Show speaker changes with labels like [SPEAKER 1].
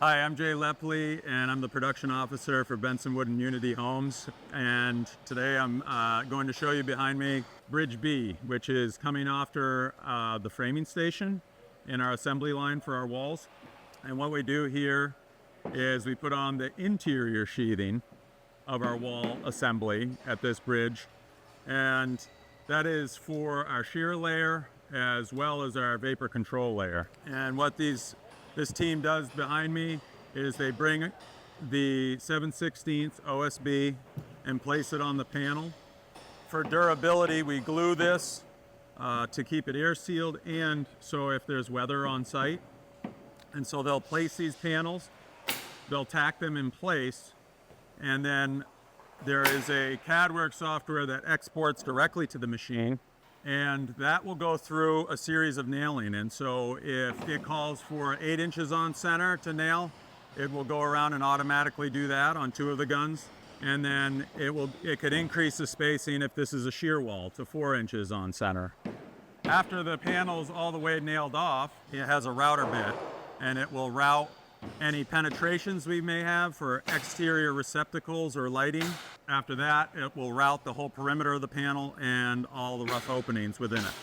[SPEAKER 1] Hi, I'm Jay Lepple, and I'm the production officer for Benson Wood and Unity Homes. And today I'm going to show you behind me Bridge B, which is coming after the framing station in our assembly line for our walls. And what we do here is we put on the interior sheathing of our wall assembly at this bridge. And that is for our shear layer as well as our vapor control layer. And what this team does behind me is they bring the 7/16 OSB and place it on the panel. For durability, we glue this to keep it air sealed, and so if there's weather on site. And so they'll place these panels, they'll tack them in place, and then there is a Cadwork software that exports directly to the machine, and that will go through a series of nailing. And so if it calls for 8 inches on center to nail, it will go around and automatically do that on 2 of the guns. And then it could increase the spacing if this is a shear wall to 4 inches on center. After the panel's all the way nailed off, it has a router bit, and it will route any penetrations we may have for exterior receptacles or lighting. After that, it will route the whole perimeter of the panel and all the rough openings within it.